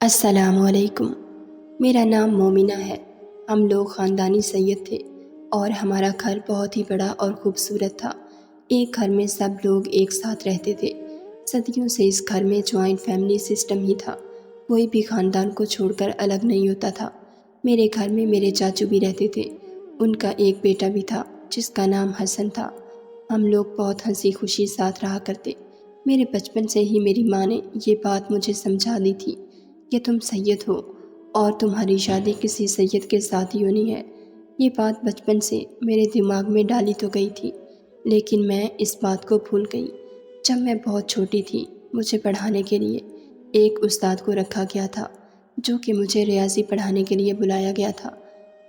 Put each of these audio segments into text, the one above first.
السلام علیکم۔ میرا نام مومنہ ہے۔ ہم لوگ خاندانی سید تھے اور ہمارا گھر بہت ہی بڑا اور خوبصورت تھا۔ ایک گھر میں سب لوگ ایک ساتھ رہتے تھے۔ صدیوں سے اس گھر میں جوائنٹ فیملی سسٹم ہی تھا، کوئی بھی خاندان کو چھوڑ کر الگ نہیں ہوتا تھا۔ میرے گھر میں میرے چاچو بھی رہتے تھے، ان کا ایک بیٹا بھی تھا جس کا نام حسن تھا۔ ہم لوگ بہت ہنسی خوشی ساتھ رہا کرتے۔ میرے بچپن سے ہی میری ماں نے یہ بات مجھے سمجھا دی تھی کہ تم سید ہو اور تمہاری شادی کسی سید کے ساتھ ہی ہونی ہے۔ یہ بات بچپن سے میرے دماغ میں ڈالی تو گئی تھی، لیکن میں اس بات کو بھول گئی۔ جب میں بہت چھوٹی تھی، مجھے پڑھانے کے لیے ایک استاد کو رکھا گیا تھا جو کہ مجھے ریاضی پڑھانے کے لیے بلایا گیا تھا۔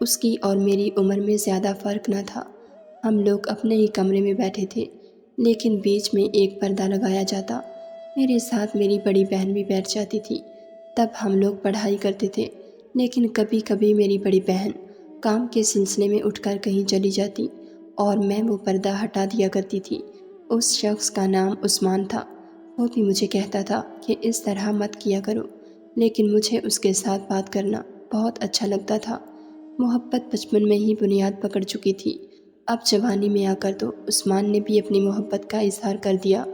اس کی اور میری عمر میں زیادہ فرق نہ تھا۔ ہم لوگ اپنے ہی کمرے میں بیٹھے تھے، لیکن بیچ میں ایک پردہ لگایا جاتا۔ میرے ساتھ میری بڑی بہن بھی بیٹھ جاتی تھی۔ تب ہم لوگ پڑھائی کرتے تھے، لیکن کبھی کبھی میری بڑی بہن کام کے سلسلے میں اٹھ کر کہیں چلی جاتی اور میں وہ پردہ ہٹا دیا کرتی تھی۔ اس شخص کا نام عثمان تھا۔ وہ بھی مجھے کہتا تھا کہ اس طرح مت کیا کرو، لیکن مجھے اس کے ساتھ بات کرنا بہت اچھا لگتا تھا۔ محبت بچپن میں ہی بنیاد پکڑ چکی تھی۔ اب جوانی میں آ کر تو عثمان نے بھی اپنی محبت کا اظہار کر دیا۔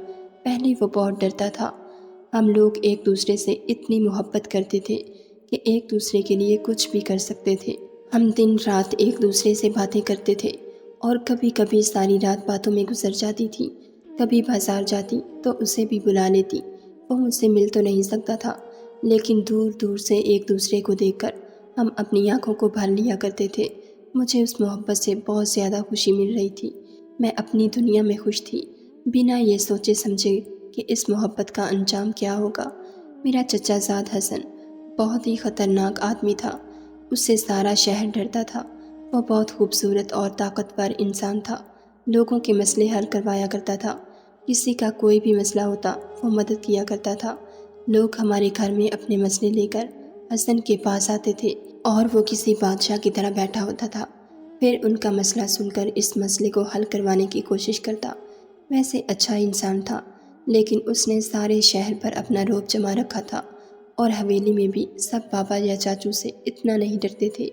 پہلے وہ بہت ڈرتا تھا۔ ہم لوگ ایک دوسرے سے اتنی محبت کرتے تھے کہ ایک دوسرے کے لیے کچھ بھی کر سکتے تھے۔ ہم دن رات ایک دوسرے سے باتیں کرتے تھے اور کبھی کبھی ساری رات باتوں میں گزر جاتی تھی۔ کبھی بازار جاتی تو اسے بھی بلا لیتی۔ وہ مجھ سے مل تو نہیں سکتا تھا، لیکن دور دور سے ایک دوسرے کو دیکھ کر ہم اپنی آنکھوں کو بھر لیا کرتے تھے۔ مجھے اس محبت سے بہت زیادہ خوشی مل رہی تھی۔ میں اپنی دنیا میں خوش تھی، بنا یہ سوچے سمجھے کہ اس محبت کا انجام کیا ہوگا۔ میرا چچا زاد حسن بہت ہی خطرناک آدمی تھا۔ اس سے سارا شہر ڈرتا تھا۔ وہ بہت خوبصورت اور طاقتور انسان تھا۔ لوگوں کے مسئلے حل کروایا کرتا تھا۔ کسی کا کوئی بھی مسئلہ ہوتا وہ مدد کیا کرتا تھا۔ لوگ ہمارے گھر میں اپنے مسئلے لے کر حسن کے پاس آتے تھے اور وہ کسی بادشاہ کی طرح بیٹھا ہوتا تھا، پھر ان کا مسئلہ سن کر اس مسئلے کو حل کروانے کی کوشش کرتا۔ ویسے اچھا انسان تھا، لیکن اس نے سارے شہر پر اپنا رعب جما رکھا تھا، اور حویلی میں بھی سب بابا یا چاچو سے اتنا نہیں ڈرتے تھے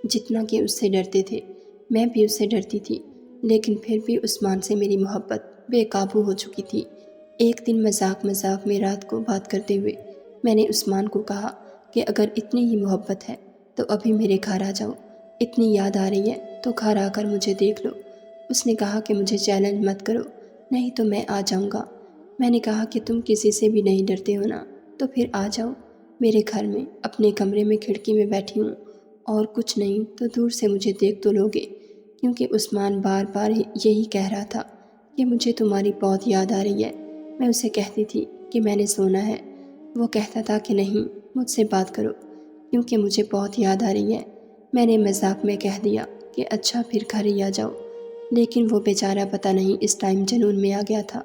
جتنا کہ اس سے ڈرتے تھے۔ میں بھی اس سے ڈرتی تھی، لیکن پھر بھی عثمان سے میری محبت بے قابو ہو چکی تھی۔ ایک دن مذاق مذاق میں رات کو بات کرتے ہوئے میں نے عثمان کو کہا کہ اگر اتنی ہی محبت ہے تو ابھی میرے گھر آ جاؤ، اتنی یاد آ رہی ہے تو گھر آ کر مجھے دیکھ لو۔ اس نے کہا کہ مجھے چیلنج مت کرو، نہیں تو میں آ جاؤں گا۔ میں نے کہا کہ تم کسی سے بھی نہیں ڈرتے ہو نا، تو پھر آ جاؤ میرے گھر میں۔ اپنے کمرے میں کھڑکی میں بیٹھی ہوں اور کچھ نہیں تو دور سے مجھے دیکھ تو لوگے، کیونکہ عثمان بار بار یہی کہہ رہا تھا کہ مجھے تمہاری بہت یاد آ رہی ہے۔ میں اسے کہتی تھی کہ میں نے سونا ہے۔ وہ کہتا تھا کہ نہیں، مجھ سے بات کرو کیونکہ مجھے بہت یاد آ رہی ہے۔ میں نے مذاق میں کہہ دیا کہ اچھا پھر گھر ہی آ جاؤ، لیکن وہ بیچارہ پتہ نہیں اس ٹائم جنون میں آ گیا تھا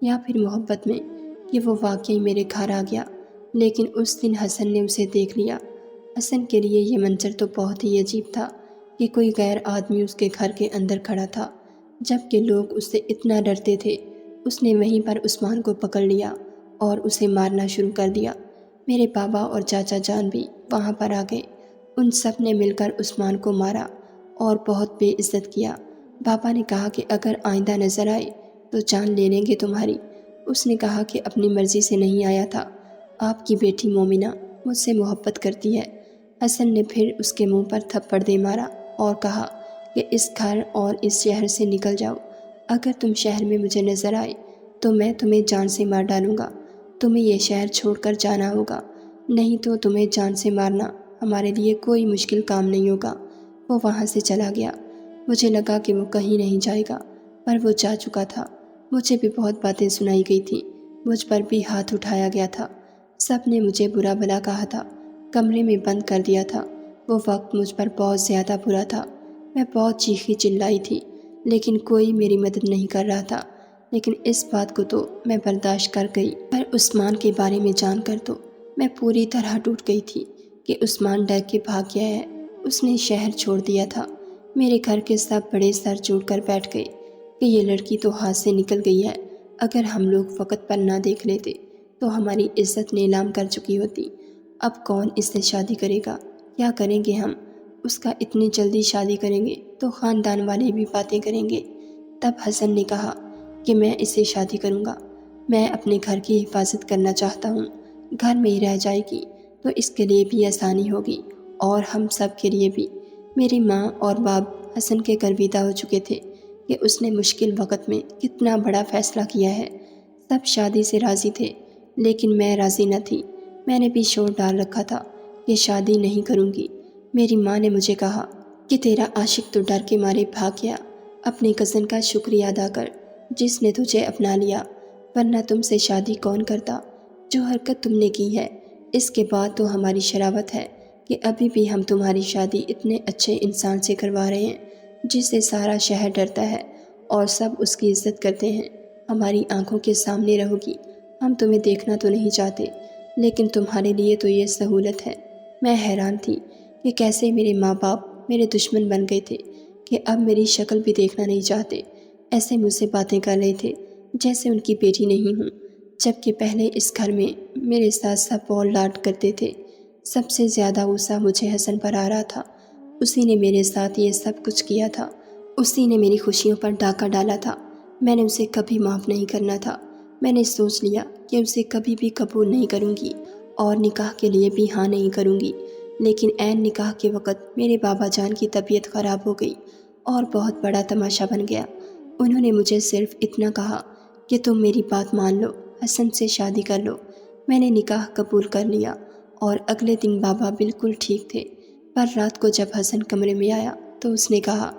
یا پھر محبت میں کہ وہ واقعی میرے گھر آ گیا۔ لیکن اس دن حسن نے اسے دیکھ لیا۔ حسن کے لیے یہ منظر تو بہت ہی عجیب تھا کہ کوئی غیر آدمی اس کے گھر کے اندر کھڑا تھا، جبکہ لوگ اس سے اتنا ڈرتے تھے۔ اس نے وہیں پر عثمان کو پکڑ لیا اور اسے مارنا شروع کر دیا۔ میرے بابا اور چاچا جان بھی وہاں پر آ گئے۔ ان سب نے مل کر عثمان کو مارا اور بہت بے عزت کیا۔ بابا نے کہا کہ اگر آئندہ نظر آئے تو جان لے لیں گے تمہاری۔ اس نے کہا کہ اپنی مرضی سے نہیں آیا تھا، آپ کی بیٹی مومنہ مجھ سے محبت کرتی ہے۔ حسن نے پھر اس کے منہ پر تھپڑ دے مارا اور کہا کہ اس گھر اور اس شہر سے نکل جاؤ۔ اگر تم شہر میں مجھے نظر آئے تو میں تمہیں جان سے مار ڈالوں گا۔ تمہیں یہ شہر چھوڑ کر جانا ہوگا، نہیں تو تمہیں جان سے مارنا ہمارے لیے کوئی مشکل کام نہیں ہوگا۔ وہ وہاں سے چلا گیا۔ مجھے لگا کہ وہ کہیں نہیں جائے گا، پر وہ جا چکا تھا۔ مجھے بھی بہت باتیں سنائی گئی تھیں، مجھ پر بھی ہاتھ اٹھایا گیا تھا، سب نے مجھے برا بھلا کہا تھا، کمرے میں بند کر دیا تھا۔ وہ وقت مجھ پر بہت زیادہ برا تھا۔ میں بہت چیخی چلائی تھی، لیکن کوئی میری مدد نہیں کر رہا تھا۔ لیکن اس بات کو تو میں برداشت کر گئی، پر عثمان کے بارے میں جان کر تو میں پوری طرح ٹوٹ گئی تھی کہ عثمان ڈر کے بھاگ گیا ہے۔ اس نے شہر چھوڑ دیا تھا۔ میرے گھر کے سب بڑے سر جوڑ کر بیٹھ گئے کہ یہ لڑکی تو ہاتھ سے نکل گئی ہے۔ اگر ہم لوگ وقت پر نہ دیکھ لیتے تو ہماری عزت نیلام کر چکی ہوتی۔ اب کون اس سے شادی کرے گا؟ کیا کریں گے ہم؟ اس کا اتنی جلدی شادی کریں گے تو خاندان والے بھی باتیں کریں گے۔ تب حسن نے کہا کہ میں اس سے شادی کروں گا، میں اپنے گھر کی حفاظت کرنا چاہتا ہوں، گھر میں ہی رہ جائے گی تو اس کے لیے بھی آسانی ہوگی اور ہم سب کے لیے بھی۔ میری ماں اور باپ حسن کے گرویدہ ہو چکے تھے کہ اس نے مشکل وقت میں کتنا بڑا فیصلہ کیا ہے۔ سب شادی سے راضی تھے لیکن میں راضی نہ تھی۔ میں نے بھی شور ڈال رکھا تھا کہ شادی نہیں کروں گی۔ میری ماں نے مجھے کہا کہ تیرا عاشق تو ڈر کے مارے بھاگ گیا، اپنی کزن کا شکریہ ادا کر جس نے تجھے اپنا لیا، ورنہ تم سے شادی کون کرتا؟ جو حرکت تم نے کی ہے اس کے بعد تو ہماری شرافت ہے کہ ابھی بھی ہم تمہاری شادی اتنے اچھے انسان سے کروا رہے ہیں جس سے سارا شہر ڈرتا ہے اور سب اس کی عزت کرتے ہیں۔ ہماری آنکھوں کے سامنے رہو گی، ہم تمہیں دیکھنا تو نہیں چاہتے لیکن تمہارے لیے تو یہ سہولت ہے۔ میں حیران تھی کہ کیسے میرے ماں باپ میرے دشمن بن گئے تھے کہ اب میری شکل بھی دیکھنا نہیں چاہتے، ایسے مجھ سے باتیں کر رہے تھے جیسے ان کی بیٹی نہیں ہوں، جبکہ پہلے اس گھر میں میرے ساتھ سب بول لاڈ کرتے تھے۔ سب سے زیادہ غصہ مجھے حسن پر آ رہا تھا، اسی نے میرے ساتھ یہ سب کچھ کیا تھا، اسی نے میری خوشیوں پر ڈاکہ ڈالا تھا۔ میں نے اسے کبھی معاف نہیں کرنا تھا۔ میں نے سوچ لیا کہ اسے کبھی بھی قبول نہیں کروں گی اور نکاح کے لیے بھی ہاں نہیں کروں گی، لیکن عین نکاح کے وقت میرے بابا جان کی طبیعت خراب ہو گئی اور بہت بڑا تماشا بن گیا۔ انہوں نے مجھے صرف اتنا کہا کہ تم میری بات مان لو، حسن سے شادی کر لو۔ میں نے نکاح قبول کر لیا اور اگلے دن بابا بالکل ٹھیک تھے، پر رات کو جب حسن کمرے میں آیا تو اس نے کہا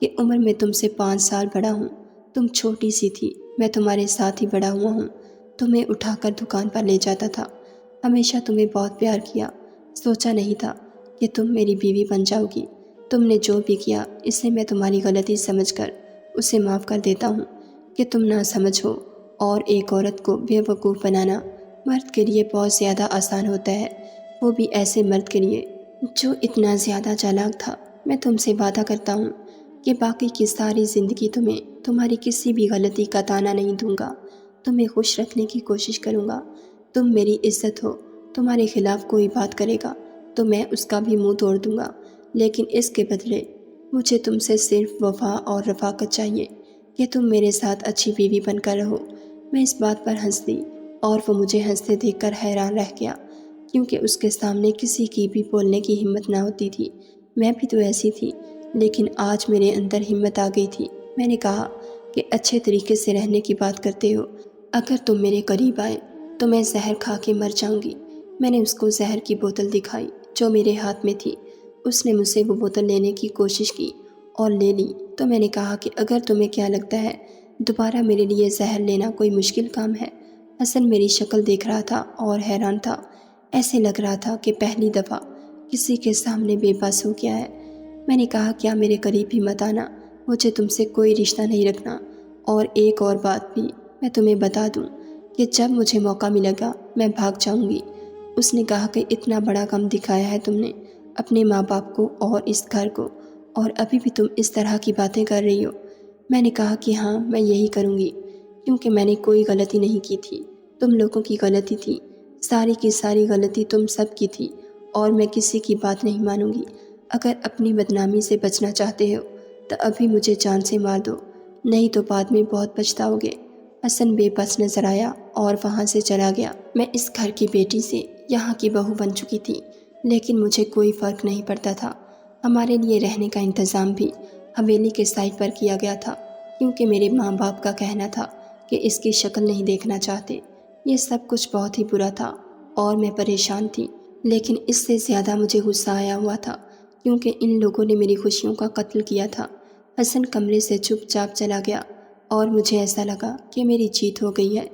کہ عمر میں تم سے 5 سال بڑا ہوں، تم چھوٹی سی تھی، میں تمہارے ساتھ ہی بڑا ہوا ہوں، تمہیں اٹھا کر دکان پر لے جاتا تھا، ہمیشہ تمہیں بہت پیار کیا، سوچا نہیں تھا کہ تم میری بیوی بن جاؤ گی۔ تم نے جو بھی کیا اسے میں تمہاری غلطی سمجھ کر اسے معاف کر دیتا ہوں کہ تم نہ سمجھ ہو، اور ایک عورت کو بے وقوف بنانا مرد کے لیے بہت زیادہ آسان ہوتا ہے، وہ بھی ایسے مرد کے لیے جو اتنا زیادہ چالاک تھا۔ میں تم سے وعدہ کرتا ہوں کہ باقی کی ساری زندگی تمہیں تمہاری کسی بھی غلطی کا طعنہ نہیں دوں گا، تمہیں خوش رکھنے کی کوشش کروں گا۔ تم میری عزت ہو، تمہارے خلاف کوئی بات کرے گا تو میں اس کا بھی منہ توڑ دوں گا، لیکن اس کے بدلے مجھے تم سے صرف وفا اور رفاقت چاہیے کہ تم میرے ساتھ اچھی بیوی بن کر رہو۔ میں اس بات پر ہنس دی اور وہ مجھے ہنستے دیکھ کر حیران رہ گیا، کیونکہ اس کے سامنے کسی کی بھی بولنے کی ہمت نہ ہوتی تھی۔ میں بھی تو ایسی تھی، لیکن آج میرے اندر ہمت آ گئی تھی۔ میں نے کہا کہ اچھے طریقے سے رہنے کی بات کرتے ہو، اگر تم میرے قریب آئے تو میں زہر کھا کے مر جاؤں گی۔ میں نے اس کو زہر کی بوتل دکھائی جو میرے ہاتھ میں تھی۔ اس نے مجھ سے وہ بوتل لینے کی کوشش کی اور لے لی، تو میں نے کہا کہ اگر تمہیں کیا لگتا ہے دوبارہ میرے لیے زہر لینا کوئی مشکل کام ہے؟ حسن میری شکل دیکھ رہا تھا اور حیران تھا، ایسے لگ رہا تھا کہ پہلی دفعہ کسی کے سامنے بے بس ہو گیا ہے۔ میں نے کہا کیا میرے قریب ہی مت آنا، مجھے تم سے کوئی رشتہ نہیں رکھنا، اور ایک اور بات بھی میں تمہیں بتا دوں کہ جب مجھے موقع ملے گا میں بھاگ جاؤں گی۔ اس نے کہا کہ اتنا بڑا کام دکھایا ہے تم نے اپنے ماں باپ کو اور اس گھر کو، اور ابھی بھی تم اس طرح کی باتیں کر رہی ہو۔ میں نے کہا کہ ہاں میں یہی کروں گی، کیونکہ میں نے کوئی غلطی نہیں کی تھی، تم لوگوں کی غلطی تھی، ساری کی ساری غلطی تم سب کی تھی، اور میں کسی کی بات نہیں مانوں گی۔ اگر اپنی بدنامی سے بچنا چاہتے ہو تو ابھی مجھے جان سے مار دو، نہیں تو بعد میں بہت پچھتاؤ گے۔ حسن بے بس نظر آیا اور وہاں سے چلا گیا۔ میں اس گھر کی بیٹی سے یہاں کی بہو بن چکی تھی، لیکن مجھے کوئی فرق نہیں پڑتا تھا۔ ہمارے لیے رہنے کا انتظام بھی حویلی کے سائٹ پر کیا گیا تھا، کیونکہ میرے ماں باپ کا کہنا تھا کہ اس کی شکل نہیں دیکھنا چاہتے۔ یہ سب کچھ بہت ہی برا تھا اور میں پریشان تھی، لیکن اس سے زیادہ مجھے غصہ آیا ہوا تھا کیونکہ ان لوگوں نے میری خوشیوں کا قتل کیا تھا۔ حسن کمرے سے چپ چاپ چلا گیا اور مجھے ایسا لگا کہ میری جیت ہو گئی ہے۔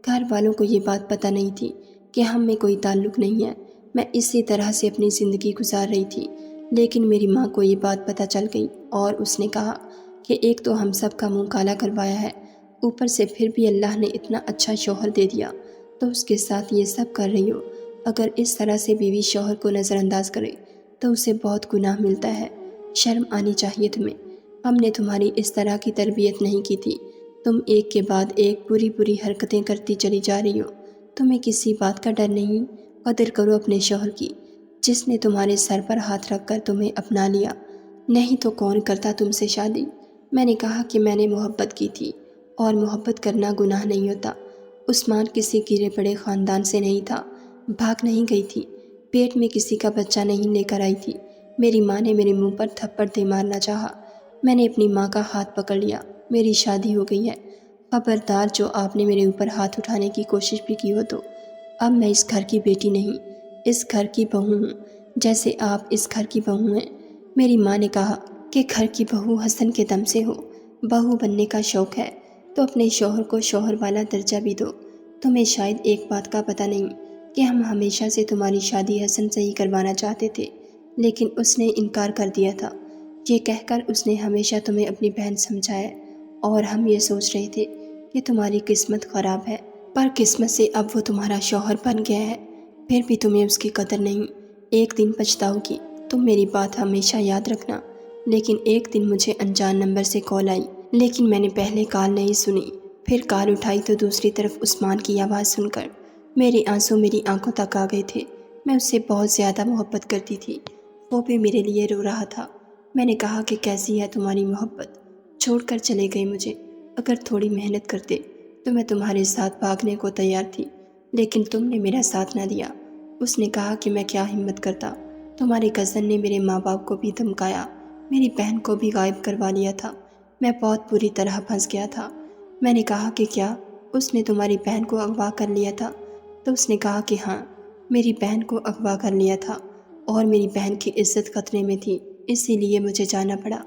گھر والوں کو یہ بات پتہ نہیں تھی کہ ہم میں کوئی تعلق نہیں ہے، میں اسی طرح سے اپنی زندگی گزار رہی تھی، لیکن میری ماں کو یہ بات پتہ چل گئی اور اس نے کہا کہ ایک تو ہم سب کا منہ کالا کروایا ہے، اوپر سے پھر بھی اللہ نے اتنا اچھا شوہر دے دیا تو اس کے ساتھ یہ سب کر رہی ہو۔ اگر اس طرح سے بیوی شوہر کو نظر انداز کرے تو اسے بہت گناہ ملتا ہے، شرم آنی چاہیے تمہیں۔ ہم نے تمہاری اس طرح کی تربیت نہیں کی تھی، تم ایک کے بعد ایک بری بری حرکتیں کرتی چلی جا رہی ہو، تمہیں کسی بات کا ڈر نہیں؟ قدر کرو اپنے شوہر کی، جس نے تمہارے سر پر ہاتھ رکھ کر تمہیں اپنا لیا، نہیں تو کون کرتا تم سے شادی۔ میں نے کہا کہ میں نے محبت کی تھی، اور محبت کرنا گناہ نہیں ہوتا۔ عثمان کسی گرے پڑے خاندان سے نہیں تھا، بھاگ نہیں گئی تھی، پیٹ میں کسی کا بچہ نہیں لے کر آئی تھی۔ میری ماں نے میرے منہ پر تھپڑ دے مارنا چاہا، میں نے اپنی ماں کا ہاتھ پکڑ لیا۔ میری شادی ہو گئی ہے، خبردار جو آپ نے میرے اوپر ہاتھ اٹھانے کی کوشش بھی کی ہو تو۔ اب میں اس گھر کی بیٹی نہیں، اس گھر کی بہو ہوں، جیسے آپ اس گھر کی بہو ہیں۔ میری ماں نے کہا کہ گھر کی بہو حسن کے دم سے ہو، بہو بننے کا شوق ہے تو اپنے شوہر کو شوہر والا درجہ بھی دو۔ تمہیں شاید ایک بات کا پتہ نہیں کہ ہم ہمیشہ سے تمہاری شادی حسن سے ہی کروانا چاہتے تھے، لیکن اس نے انکار کر دیا تھا۔ یہ کہہ کر اس نے ہمیشہ تمہیں اپنی بہن سمجھا ہے، اور ہم یہ سوچ رہے تھے کہ تمہاری قسمت خراب ہے، پر قسمت سے اب وہ تمہارا شوہر بن گیا ہے، پھر بھی تمہیں اس کی قدر نہیں۔ ایک دن پچھتاؤ گی، تم میری بات ہمیشہ یاد رکھنا۔ لیکن ایک دن مجھے انجان نمبر سے کال آئی، لیکن میں نے پہلے کال نہیں سنی، پھر کال اٹھائی تو دوسری طرف عثمان کی آواز سن کر میرے آنسو میری آنکھوں تک آ گئے تھے۔ میں اس سے بہت زیادہ محبت کرتی تھی، وہ بھی میرے لیے رو رہا تھا۔ میں نے کہا کہ کیسی ہے تمہاری محبت، چھوڑ کر چلے گئے مجھے۔ اگر تھوڑی محنت کرتے تو میں تمہارے ساتھ بھاگنے کو تیار تھی، لیکن تم نے میرا ساتھ نہ دیا۔ اس نے کہا کہ میں کیا ہمت کرتا، تمہارے کزن نے میرے ماں باپ کو بھی دھمکایا، میری بہن کو بھی غائب کروا لیا تھا، میں بہت بری طرح پھنس گیا تھا۔ میں نے کہا کہ کیا اس نے تمہاری بہن کو اغوا کر لیا تھا؟ تو اس نے کہا کہ ہاں، میری بہن کو اغوا کر لیا تھا، اور میری بہن کی عزت خطرے میں تھی، اسی لیے مجھے جانا پڑا۔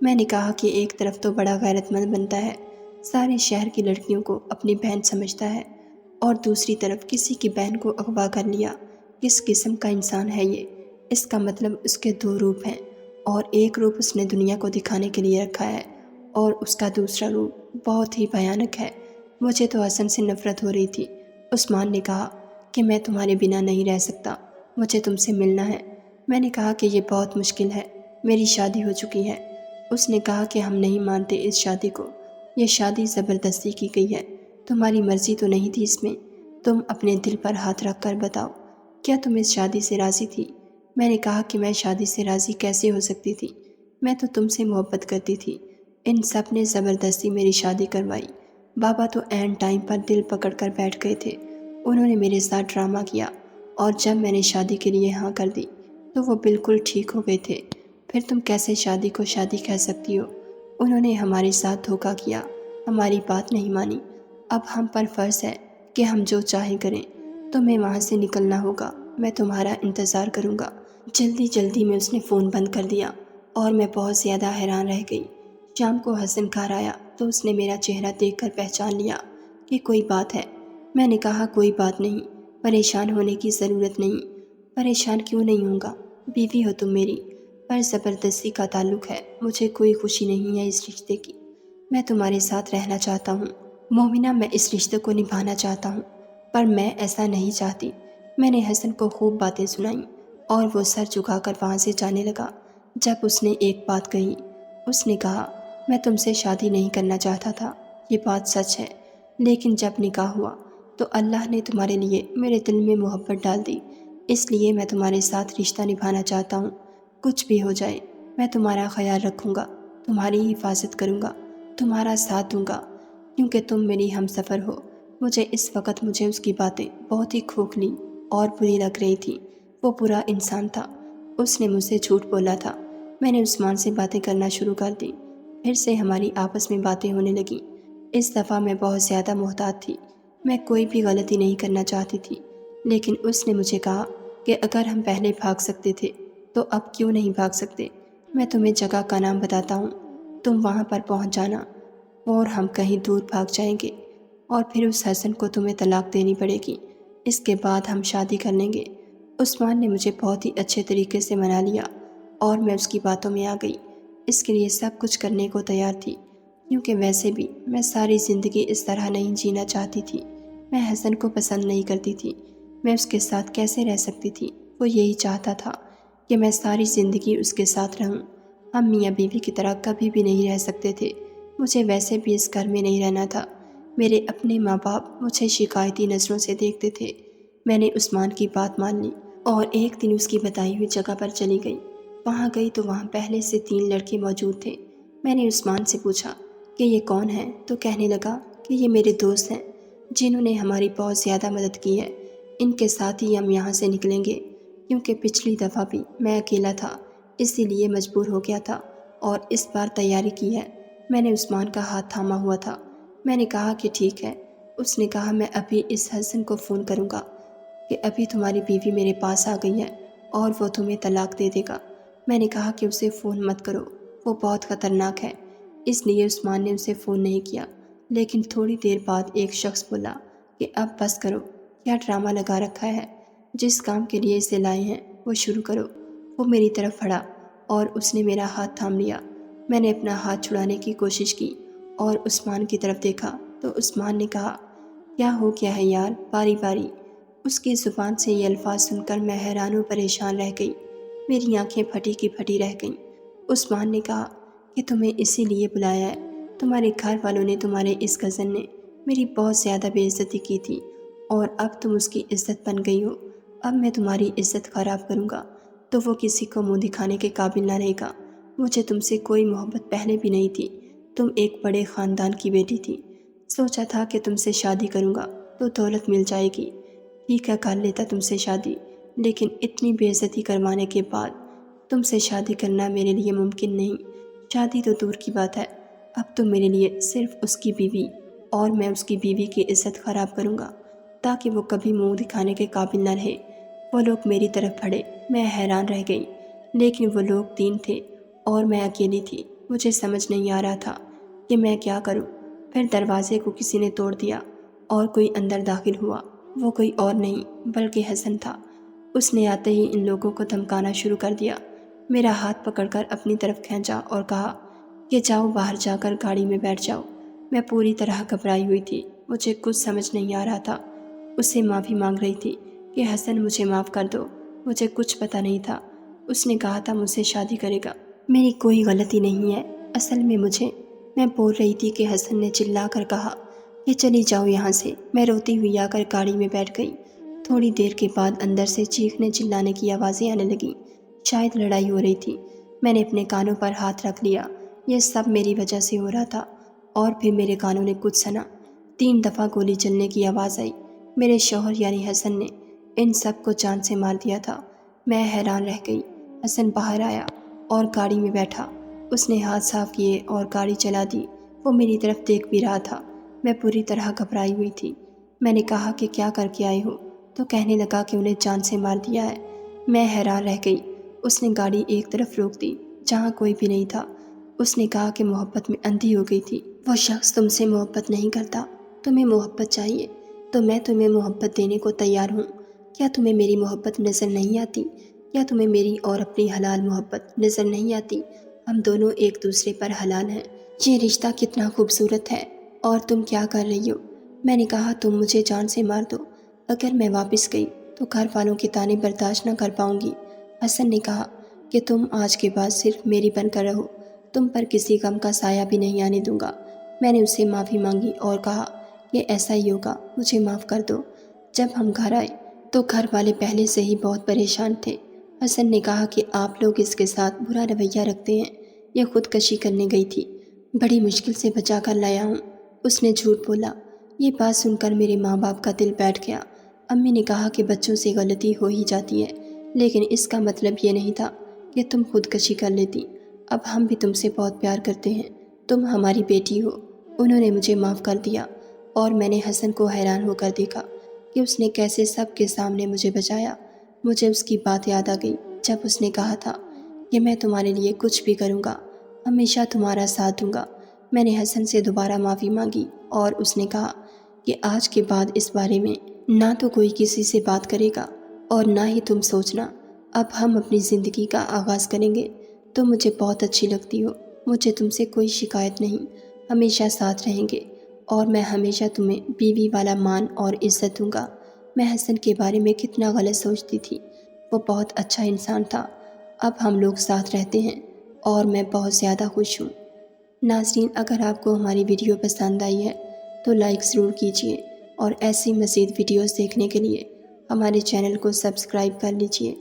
میں نے کہا کہ ایک طرف تو بڑا غیرت مند بنتا ہے، سارے شہر کی لڑکیوں کو اپنی بہن سمجھتا ہے، اور دوسری طرف کسی کی بہن کو اغوا کر لیا۔ کس قسم کا انسان ہے یہ؟ اس کا مطلب اس کے دو روپ ہیں، اور ایک روپ اس نے دنیا کو دکھانے کے لیے رکھا ہے، اور اس کا دوسرا روپ بہت ہی بھیانک ہے۔ مجھے تو حسن سے نفرت ہو رہی تھی۔ عثمان نے کہا کہ میں تمہارے بنا نہیں رہ سکتا، مجھے تم سے ملنا ہے۔ میں نے کہا کہ یہ بہت مشکل ہے، میری شادی ہو چکی ہے۔ اس نے کہا کہ ہم نہیں مانتے اس شادی کو، یہ شادی زبردستی کی گئی ہے، تمہاری مرضی تو نہیں تھی اس میں۔ تم اپنے دل پر ہاتھ رکھ کر بتاؤ، کیا تم اس شادی سے راضی تھی؟ میں نے کہا کہ میں شادی سے راضی کیسے ہو سکتی تھی، میں تو تم سے محبت کرتی تھی۔ ان سب نے زبردستی میری شادی کروائی۔ بابا تو عین ٹائم پر دل پکڑ کر بیٹھ گئے تھے، انہوں نے میرے ساتھ ڈرامہ کیا، اور جب میں نے شادی کے لیے ہاں کر دی تو وہ بالکل ٹھیک ہو گئے تھے۔ پھر تم کیسے شادی کو شادی کہہ سکتی ہو؟ انہوں نے ہمارے ساتھ دھوکہ کیا، ہماری بات نہیں مانی۔ اب ہم پر فرض ہے کہ ہم جو چاہیں کریں، تمہیں وہاں سے نکلنا ہوگا، میں تمہارا انتظار کروں گا۔ جلدی جلدی میں اس نے فون بند کر دیا، اور میں بہت زیادہ حیران رہ گئی۔ شام کو حسن گھر آیا تو اس نے میرا چہرہ دیکھ کر پہچان لیا کہ کوئی بات ہے۔ میں نے کہا کوئی بات نہیں، پریشان ہونے کی ضرورت نہیں۔ پریشان کیوں نہیں ہوں گا، بیوی ہو تم میری، پر زبردستی کا تعلق ہے، مجھے کوئی خوشی نہیں ہے اس رشتے کی۔ میں تمہارے ساتھ رہنا چاہتا ہوں مومنہ، میں اس رشتے کو نبھانا چاہتا ہوں، پر میں ایسا نہیں چاہتی۔ میں نے حسن کو خوب باتیں سنائیں، اور وہ سر جھکا کر وہاں سے جانے لگا۔ جب اس نے ایک بات کہی، اس نے کہا میں تم سے شادی نہیں کرنا چاہتا تھا، یہ بات سچ ہے، لیکن جب نکاح ہوا تو اللہ نے تمہارے لیے میرے دل میں محبت ڈال دی، اس لیے میں تمہارے ساتھ رشتہ نبھانا چاہتا ہوں۔ کچھ بھی ہو جائے میں تمہارا خیال رکھوں گا، تمہاری حفاظت کروں گا، تمہارا ساتھ دوں گا، کیونکہ تم میری ہم سفر ہو۔ مجھے اس کی باتیں بہت ہی کھوکھلی اور بری لگ رہی تھی۔ وہ برا انسان تھا، اس نے مجھ سے جھوٹ بولا تھا۔ میں نے عثمان سے باتیں کرنا شروع کر دی، پھر سے ہماری آپس میں باتیں ہونے لگیں۔ اس دفعہ میں بہت زیادہ محتاط تھی، میں کوئی بھی غلطی نہیں کرنا چاہتی تھی، لیکن اس نے مجھے کہا کہ اگر ہم پہلے بھاگ سکتے تھے تو اب کیوں نہیں بھاگ سکتے؟ میں تمہیں جگہ کا نام بتاتا ہوں، تم وہاں پر پہنچ جانا، اور ہم کہیں دور بھاگ جائیں گے، اور پھر اس حسن کو تمہیں طلاق دینی پڑے گی، اس کے بعد ہم شادی کر لیں گے۔ عثمان نے مجھے بہت ہی اچھے طریقے سے منا لیا، اور میں اس کی باتوں میں آ گئی۔ اس کے لیے سب کچھ کرنے کو تیار تھی، کیونکہ ویسے بھی میں ساری زندگی اس طرح نہیں جینا چاہتی تھی۔ میں حسن کو پسند نہیں کرتی تھی، میں اس کے ساتھ کیسے رہ سکتی تھی؟ وہ یہی چاہتا تھا کہ میں ساری زندگی اس کے ساتھ رہوں۔ ہم میاں بیوی کی طرح کبھی بھی نہیں رہ سکتے تھے۔ مجھے ویسے بھی اس گھر میں نہیں رہنا تھا۔ میرے اپنے ماں باپ مجھے شکایتی نظروں سے دیکھتے تھے، میں نے عثمان کی بات مان لی اور ایک دن اس کی بتائی ہوئی جگہ پر چلی گئی۔ وہاں گئی تو وہاں پہلے سے 3 لڑکے موجود تھے۔ میں نے عثمان سے پوچھا کہ یہ کون ہیں، تو کہنے لگا کہ یہ میرے دوست ہیں جنہوں نے ہماری بہت زیادہ مدد کی ہے۔ ان کے ساتھ ہی ہم یہاں سے نکلیں گے، کیونکہ پچھلی دفعہ بھی میں اکیلا تھا، اسی لیے مجبور ہو گیا تھا اور اس بار تیاری کی ہے۔ میں نے عثمان کا ہاتھ تھاما ہوا تھا۔ میں نے کہا کہ ٹھیک ہے۔ اس نے کہا میں ابھی اس حسن کو فون کروں گا کہ ابھی تمہاری بیوی میرے پاس آ گئی ہے اور وہ تمہیں طلاق دے دے گا۔ میں نے کہا کہ اسے فون مت کرو، وہ بہت خطرناک ہے، اس لیے عثمان نے اسے فون نہیں کیا۔ لیکن تھوڑی دیر بعد ایک شخص بولا کہ اب بس کرو، کیا ڈرامہ لگا رکھا ہے، جس کام کے لیے اسے لائے ہیں وہ شروع کرو۔ وہ میری طرف بڑھا اور اس نے میرا ہاتھ تھام لیا۔ میں نے اپنا ہاتھ چھڑانے کی کوشش کی اور عثمان کی طرف دیکھا تو عثمان نے کہا کیا ہو گیا ہے یار، باری باری۔ اس کی زبان سے یہ الفاظ سن کر میں حیران و پریشان رہ گئی۔ میری آنکھیں پھٹی کی پھٹی رہ گئیں۔ عثمان نے کہا کہ تمہیں اسی لیے بلایا ہے، تمہارے گھر والوں نے، تمہارے اس کزن نے میری بہت زیادہ بے عزتی کی تھی اور اب تم اس کی عزت بن گئی ہو۔ اب میں تمہاری عزت خراب کروں گا تو وہ کسی کو منہ دکھانے کے قابل نہ رہے گا۔ مجھے تم سے کوئی محبت پہلے بھی نہیں تھی، تم ایک بڑے خاندان کی بیٹی تھی۔ سوچا تھا کہ تم سے شادی کروں گا تو دولت مل جائے گی، ٹھیک ہے کر لیتا تم سے شادی، لیکن اتنی بے عزتی کروانے کے بعد تم سے شادی کرنا میرے لیے ممکن نہیں۔ شادی تو دور کی بات ہے، اب تو میرے لیے صرف اس کی بیوی، اور میں اس کی بیوی کی عزت خراب کروں گا تاکہ وہ کبھی منہ دکھانے کے قابل نہ رہے۔ وہ لوگ میری طرف بڑھے، میں حیران رہ گئی، لیکن وہ لوگ 3 تھے اور میں اکیلی تھی۔ مجھے سمجھ نہیں آ رہا تھا کہ میں کیا کروں۔ پھر دروازے کو کسی نے توڑ دیا اور کوئی اندر داخل ہوا۔ وہ کوئی اور نہیں بلکہ حسن تھا۔ اس نے آتے ہی ان لوگوں کو دھمکانا شروع کر دیا، میرا ہاتھ پکڑ کر اپنی طرف کھینچا اور کہا کہ جاؤ باہر جا کر گاڑی میں بیٹھ جاؤ۔ میں پوری طرح گھبرائی ہوئی تھی، مجھے کچھ سمجھ نہیں آ رہا تھا۔ اس سے معافی مانگ رہی تھی کہ حسن مجھے معاف کر دو، مجھے کچھ پتہ نہیں تھا۔ اس نے کہا تھا مجھ سے شادی کرے گا، میری کوئی غلطی نہیں ہے اصل میں میں بول رہی تھی کہ حسن نے چلا کر کہا کہ چلی جاؤ یہاں سے۔ میں روتی ہوئی آ کر گاڑی میں بیٹھ گئی۔ تھوڑی دیر کے بعد اندر سے چیخنے چلانے کی آوازیں آنے لگیں، شاید لڑائی ہو رہی تھی۔ میں نے اپنے کانوں پر ہاتھ رکھ لیا، یہ سب میری وجہ سے ہو رہا تھا۔ اور پھر میرے کانوں نے کچھ سنا، 3 دفعہ گولی چلنے کی آواز آئی۔ میرے شوہر یعنی حسن نے ان سب کو جان سے مار دیا تھا۔ میں حیران رہ گئی۔ حسن باہر آیا اور گاڑی میں بیٹھا، اس نے ہاتھ صاف کیے اور گاڑی چلا دی۔ وہ میری طرف دیکھ بھی رہا تھا۔ میں پوری طرح گھبرائی ہوئی تھی۔ میں نے کہا کہ کیا کر کے آئے ہو، تو کہنے لگا کہ انہیں جان سے مار دیا ہے۔ میں حیران رہ گئی۔ اس نے گاڑی ایک طرف روک دی جہاں کوئی بھی نہیں تھا۔ اس نے کہا کہ محبت میں اندھی ہو گئی تھی، وہ شخص تم سے محبت نہیں کرتا، تمہیں محبت چاہیے تو میں تمہیں محبت دینے کو تیار ہوں۔ کیا تمہیں میری محبت نظر نہیں آتی؟ کیا تمہیں میری اور اپنی حلال محبت نظر نہیں آتی؟ ہم دونوں ایک دوسرے پر حلال ہیں، یہ رشتہ کتنا خوبصورت ہے، اور تم کیا کر رہی ہو؟ میں نے کہا تم مجھے جان سے مار دو، اگر میں واپس گئی تو گھر والوں کے طعنے برداشت نہ کر پاؤں گی۔ حسن نے کہا کہ تم آج کے بعد صرف میری بن کر رہو، تم پر کسی غم کا سایہ بھی نہیں آنے دوں گا۔ میں نے اس سے معافی مانگی اور کہا کہ ایسا ہی ہوگا، مجھے معاف کر دو۔ جب ہم گھر آئے تو گھر والے پہلے سے ہی بہت پریشان تھے۔ حسن نے کہا کہ آپ لوگ اس کے ساتھ برا رویہ رکھتے ہیں، یہ خودکشی کرنے گئی تھی، بڑی مشکل سے بچا کر لایا ہوں۔ اس نے جھوٹ بولا۔ یہ بات سن کر میرے ماں باپ کا دل بیٹھ گیا۔ امی نے کہا کہ بچوں سے غلطی ہو ہی جاتی ہے، لیکن اس کا مطلب یہ نہیں تھا کہ تم خودکشی کر لیتی۔ اب ہم بھی تم سے بہت پیار کرتے ہیں، تم ہماری بیٹی ہو۔ انہوں نے مجھے معاف کر دیا اور میں نے حسن کو حیران ہو کر دیکھا کہ اس نے کیسے سب کے سامنے مجھے بچایا۔ مجھے اس کی بات یاد آ گئی جب اس نے کہا تھا کہ میں تمہارے لیے کچھ بھی کروں گا، ہمیشہ تمہارا ساتھ دوں گا۔ میں نے حسن سے دوبارہ معافی مانگی اور اس نے کہا کہ آج کے بعد اس بارے میں نہ تو کوئی کسی سے بات کرے گا اور نہ ہی تم سوچنا۔ اب ہم اپنی زندگی کا آغاز کریں گے۔ تم مجھے بہت اچھی لگتی ہو، مجھے تم سے کوئی شکایت نہیں، ہمیشہ ساتھ رہیں گے اور میں ہمیشہ تمہیں بیوی والا مان اور عزت دوں گا۔ میں حسن کے بارے میں کتنا غلط سوچتی تھی، وہ بہت اچھا انسان تھا۔ اب ہم لوگ ساتھ رہتے ہیں اور میں بہت زیادہ خوش ہوں۔ ناظرین، اگر آپ کو ہماری ویڈیو پسند آئی ہے تو لائک ضرور کیجیے اور ایسی مزید ویڈیوز دیکھنے کے لیے ہمارے چینل کو سبسکرائب کر لیجیے